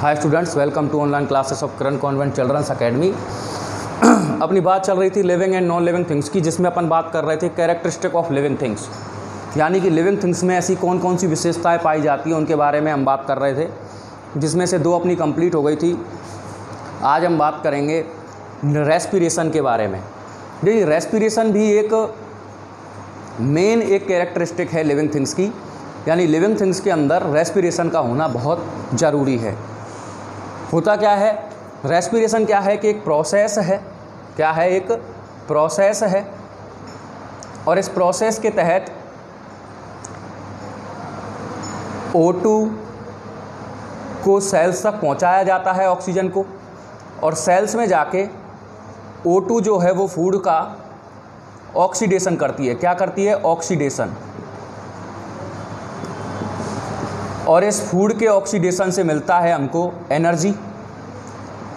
Hi students, welcome to online classes of Karan convent children's academy. अपनी बात चल रही थी living and non living things की, जिसमें अपन बात कर रहे थे कैरेक्टरिस्टिक ऑफ लिविंग थिंग्स, यानी कि लिविंग थिंग्स में ऐसी कौन कौन सी विशेषताएं पाई जाती हैं उनके बारे में हम बात कर रहे थे, जिसमें से दो अपनी कंप्लीट हो गई थी। आज हम बात करेंगे रेस्पिरेशन के बारे में। देखिए, रेस्पिरेशन भी एक मेन कैरेक्टरिस्टिक है लिविंग थिंग्स की, यानी लिविंग थिंग्स के अंदर रेस्पिरेशन का होना बहुत ज़रूरी है। होता क्या है, रेस्पिरेशन क्या है कि एक प्रोसेस है, क्या है, एक प्रोसेस है, और इस प्रोसेस के तहत O2 को सेल्स तक पहुंचाया जाता है, ऑक्सीजन को, और सेल्स में जाके O2 जो है वो फूड का ऑक्सीडेशन करती है। क्या करती है? ऑक्सीडेशन। और इस फूड के ऑक्सीडेशन से मिलता है हमको एनर्जी।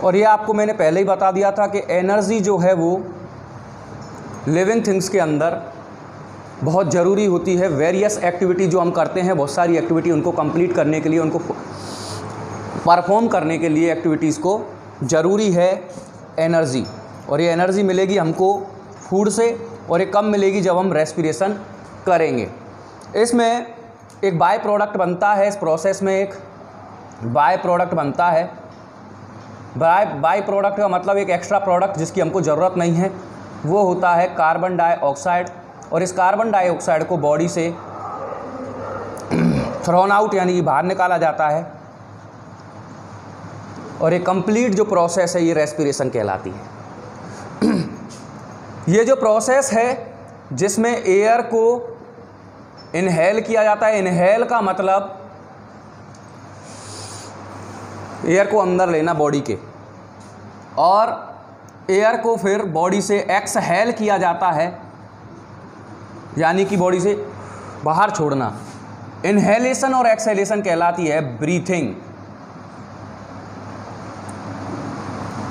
और ये आपको मैंने पहले ही बता दिया था कि एनर्जी जो है वो लिविंग थिंग्स के अंदर बहुत ज़रूरी होती है। वेरियस एक्टिविटी जो हम करते हैं, बहुत सारी एक्टिविटी, उनको कंप्लीट करने के लिए, उनको परफॉर्म करने के लिए एक्टिविटीज़ को ज़रूरी है एनर्जी। और ये एनर्जी मिलेगी हमको फूड से, और ये कब मिलेगी? जब हम रेस्पिरेशन करेंगे। इसमें एक बाय प्रोडक्ट बनता है, इस प्रोसेस में एक बाय प्रोडक्ट बनता है। बाय प्रोडक्ट का मतलब एक एक्स्ट्रा प्रोडक्ट जिसकी हमको ज़रूरत नहीं है, वो होता है कार्बन डाइऑक्साइड। और इस कार्बन डाइऑक्साइड को बॉडी से थ्रोन आउट, यानी कि बाहर निकाला जाता है, और ये कंप्लीट जो प्रोसेस है ये रेस्पिरेशन कहलाती है। ये जो प्रोसेस है जिसमें एयर को इनहेल किया जाता है। इनहेल का मतलब एयर को अंदर लेना बॉडी के, और एयर को फिर बॉडी से एक्सहेल किया जाता है, यानी कि बॉडी से बाहर छोड़ना। इनहेलेशन और एक्सहेलेशन कहलाती है ब्रीथिंग।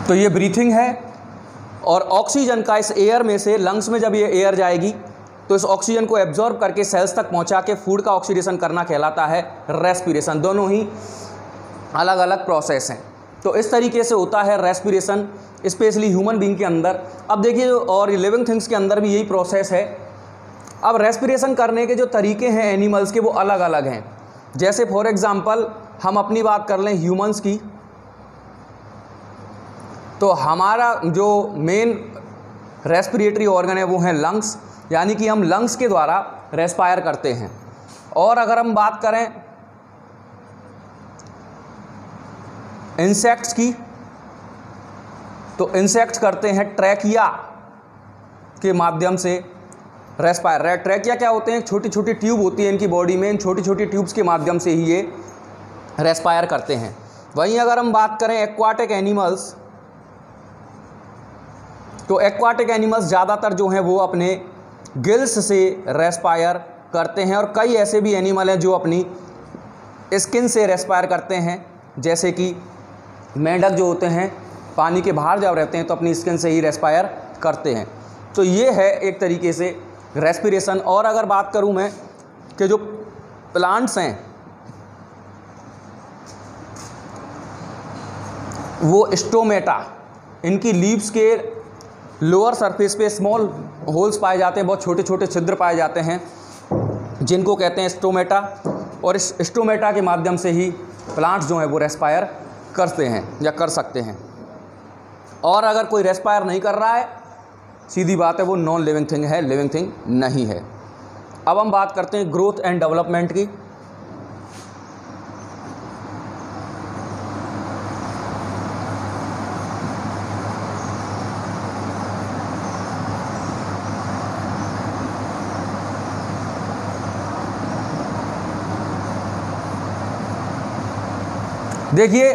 तो ये ब्रीथिंग है, और ऑक्सीजन का इस एयर में से लंग्स में जब ये एयर जाएगी तो इस ऑक्सीजन को एब्जॉर्ब करके सेल्स तक पहुंचा के फूड का ऑक्सीडेशन करना कहलाता है रेस्पिरेशन। दोनों ही अलग अलग प्रोसेस हैं। तो इस तरीके से होता है रेस्पिरेशन, स्पेशली ह्यूमन बीइंग के अंदर। अब देखिए, और लिविंग थिंग्स के अंदर भी यही प्रोसेस है। अब रेस्पिरेशन करने के जो तरीके हैं एनिमल्स के, वो अलग अलग हैं। जैसे फॉर एग्जांपल हम अपनी बात कर लें ह्यूमंस की, तो हमारा जो मेन रेस्पिरेटरी ऑर्गन है वो है लंग्स, यानी कि हम लंग्स के द्वारा रेस्पायर करते हैं। और अगर हम बात करें इंसेक्ट्स की, तो इंसेक्ट्स करते हैं ट्रैकिया के माध्यम से रेस्पायर। ट्रैकिया क्या होते हैं? छोटी छोटी ट्यूब होती है इनकी बॉडी में, इन छोटी छोटी ट्यूब्स के माध्यम से ही ये रेस्पायर करते हैं। वहीं अगर हम बात करें एक्वाटिक एनिमल्स, तो एक्वाटिक एनिमल्स ज़्यादातर जो हैं वो अपने गिल्स से रेस्पायर करते हैं, और कई ऐसे भी एनिमल हैं जो अपनी स्किन से रेस्पायर करते हैं। जैसे कि मेंढक जो होते हैं पानी के बाहर जब रहते हैं तो अपनी स्किन से ही रेस्पायर करते हैं। तो ये है एक तरीके से रेस्पिरेशन। और अगर बात करूं मैं कि जो प्लांट्स हैं वो स्टोमेटा, इनकी लीव्स के लोअर सरफेस पे स्मॉल होल्स पाए जाते हैं, बहुत छोटे छोटे छिद्र पाए जाते हैं, जिनको कहते हैं स्टोमेटा। और इस स्टोमेटा के माध्यम से ही प्लांट्स जो हैं वो रेस्पायर करते हैं या कर सकते हैं। और अगर कोई रेस्पायर नहीं कर रहा है, सीधी बात है वो नॉन लिविंग थिंग है, लिविंग थिंग नहीं है। अब हम बात करते हैं ग्रोथ एंड डेवलपमेंट की। देखिए,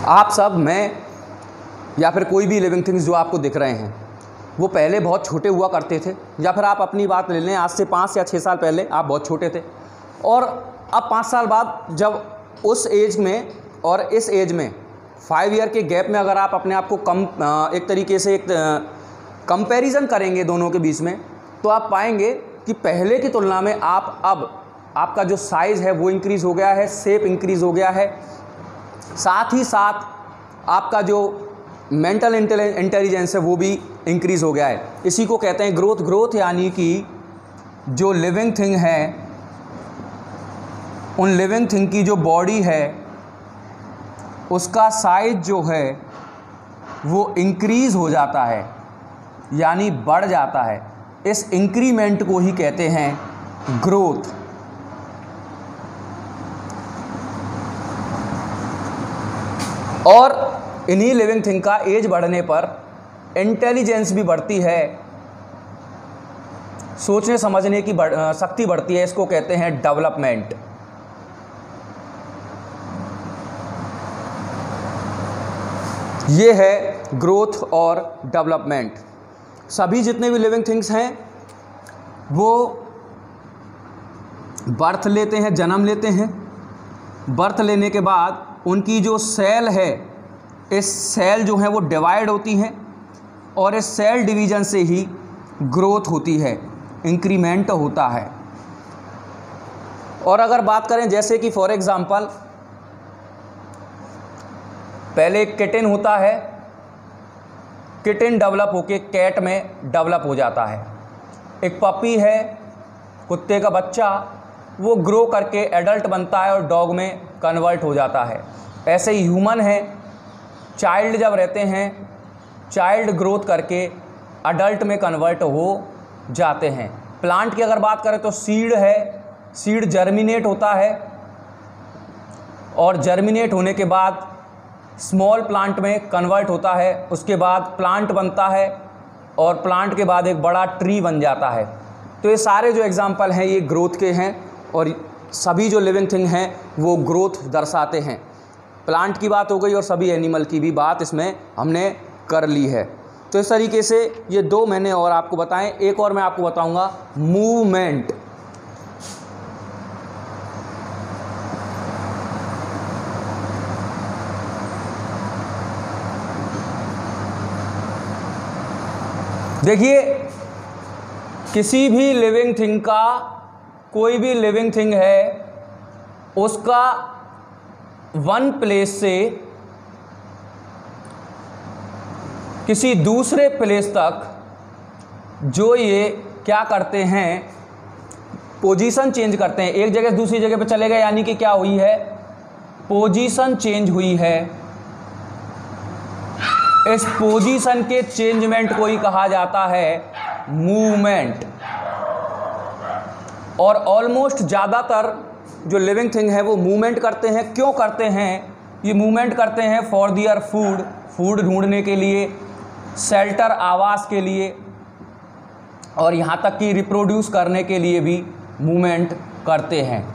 आप सब, मैं, या फिर कोई भी लिविंग थिंग्स जो आपको दिख रहे हैं वो पहले बहुत छोटे हुआ करते थे। या फिर आप अपनी बात ले लें, आज से 5 या 6 साल पहले आप बहुत छोटे थे, और अब 5 साल बाद जब उस एज में और इस एज में 5 ईयर के गैप में अगर आप अपने आप को एक तरीके से एक कंपैरिजन करेंगे दोनों के बीच में, तो आप पाएंगे कि पहले की तुलना में आप अब आपका जो साइज़ है वो इंक्रीज़ हो गया है, शेप इंक्रीज़ हो गया है, साथ ही साथ आपका जो मेंटल इंटेलिजेंस है वो भी इंक्रीज़ हो गया है। इसी को कहते हैं ग्रोथ। ग्रोथ यानी कि जो लिविंग थिंग है, उन लिविंग थिंग की जो बॉडी है उसका साइज जो है वो इंक्रीज़ हो जाता है, यानी बढ़ जाता है। इस इंक्रीमेंट को ही कहते हैं ग्रोथ। और इन्हीं लिविंग थिंग का एज बढ़ने पर इंटेलिजेंस भी बढ़ती है, सोचने समझने की शक्ति बढ़ती है। इसको कहते हैं डेवलपमेंट। ये है ग्रोथ और डेवलपमेंट। सभी जितने भी लिविंग थिंग्स हैं वो बर्थ लेते हैं, जन्म लेते हैं। बर्थ लेने के बाद उनकी जो सेल है, इस सेल जो है वो डिवाइड होती हैं और इस सेल डिवीज़न से ही ग्रोथ होती है, इंक्रीमेंट होता है। और अगर बात करें जैसे कि फॉर एग्ज़ाम्पल पहले एक किटन होता है, किटन डेवलप होके कैट में डेवलप हो जाता है। एक पपी है, कुत्ते का बच्चा, वो ग्रो करके एडल्ट बनता है और डॉग में कन्वर्ट हो जाता है। ऐसे ही ह्यूमन है, चाइल्ड जब रहते हैं, चाइल्ड ग्रोथ करके अडल्ट में कन्वर्ट हो जाते हैं। प्लांट की अगर बात करें तो सीड है, सीड जर्मिनेट होता है और जर्मिनेट होने के बाद स्मॉल प्लांट में कन्वर्ट होता है, उसके बाद प्लांट बनता है और प्लांट के बाद एक बड़ा ट्री बन जाता है। तो ये सारे जो एग्जांपल हैं ये ग्रोथ के हैं और सभी जो लिविंग थिंग हैं वो ग्रोथ दर्शाते हैं। प्लांट की बात हो गई और सभी एनिमल की भी बात इसमें हमने कर ली है। तो इस तरीके से ये दो मैंने और आपको बताएं। एक और मैं आपको बताऊंगा मूवमेंट। देखिए, किसी भी लिविंग थिंग का, कोई भी लिविंग थिंग है, उसका वन प्लेस से किसी दूसरे प्लेस तक जो ये क्या करते हैं, पोजीशन चेंज करते हैं। एक जगह से दूसरी जगह पे चले गए, यानी कि क्या हुई है, पोजीशन चेंज हुई है। इस पोजीशन के चेंजमेंट को ही कहा जाता है मूवमेंट। और ऑलमोस्ट ज़्यादातर जो लिविंग थिंग है वो मूवमेंट करते हैं। क्यों करते हैं? ये मूवमेंट करते हैं फॉर दियर फूड, फूड ढूंढने के लिए, शेल्टर आवास के लिए, और यहाँ तक कि रिप्रोड्यूस करने के लिए भी मूवमेंट करते हैं।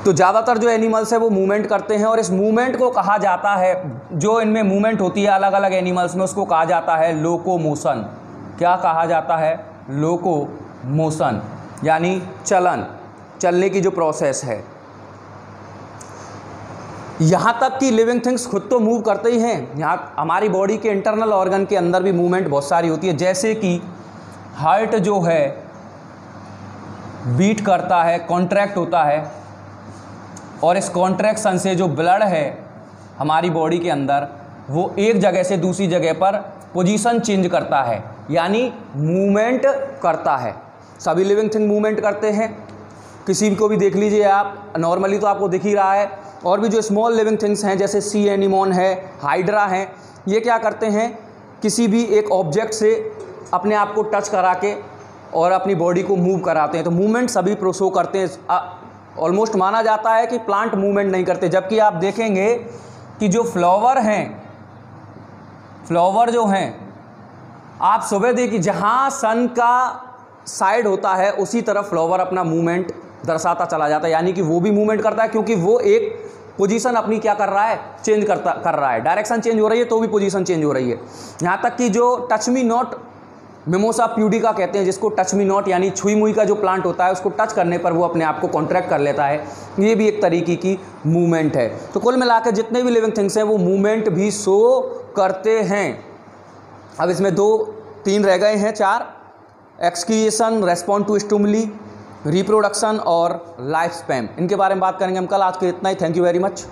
तो ज़्यादातर जो एनिमल्स है वो मूवमेंट करते हैं और इस मूवमेंट को कहा जाता है, जो इनमें मूवमेंट होती है अलग अलग एनिमल्स में, उसको कहा जाता है लोकोमोशन। क्या कहा जाता है? लोकोमोशन, यानी चलन, चलने की जो प्रोसेस है। यहाँ तक कि लिविंग थिंग्स खुद तो मूव करते ही हैं, यहाँ हमारी बॉडी के इंटरनल ऑर्गन के अंदर भी मूवमेंट बहुत सारी होती है। जैसे कि हार्ट जो है बीट करता है, कॉन्ट्रैक्ट होता है, और इस कॉन्ट्रैक्शन से जो ब्लड है हमारी बॉडी के अंदर वो एक जगह से दूसरी जगह पर पोजीशन चेंज करता है, यानी मूवमेंट करता है। सभी लिविंग थिंग मूवमेंट करते हैं। किसी को भी देख लीजिए आप, नॉर्मली तो आपको दिख ही रहा है। और भी जो स्मॉल लिविंग थिंग्स हैं जैसे सी एनीमोन है, हाइड्रा हैं, ये क्या करते हैं, किसी भी एक ऑब्जेक्ट से अपने आप को टच करा के और अपनी बॉडी को मूव कराते हैं। तो मूवमेंट सभी शो करते हैं। ऑलमोस्ट माना जाता है कि प्लांट मूवमेंट नहीं करते, जबकि आप देखेंगे कि जो फ्लावर हैं, फ्लावर जो हैं, आप सुबह देखिए जहाँ सन का साइड होता है उसी तरफ फ्लावर अपना मूवमेंट दर्शाता चला जाता है, यानी कि वो भी मूवमेंट करता है, क्योंकि वो एक पोजीशन अपनी क्या कर रहा है, चेंज कर रहा है। डायरेक्शन चेंज हो रही है तो भी पोजीशन चेंज हो रही है। यहाँ तक कि जो touch me not, mimosa pudica कहते हैं जिसको, टच मी नॉट यानी छुई मुई का जो प्लांट होता है उसको टच करने पर वो अपने आप को कॉन्ट्रैक्ट कर लेता है। ये भी एक तरीके की मूवमेंट है। तो कुल मिलाकर जितने भी लिविंग थिंग्स हैं वो मूवमेंट भी शो करते हैं। अब इसमें 2-3 रह गए हैं, 4। Excretion, respond to stimuli, reproduction और लाइफ स्पैन, इनके बारे में बात करेंगे हम कल। आज के इतना ही। Thank you very much.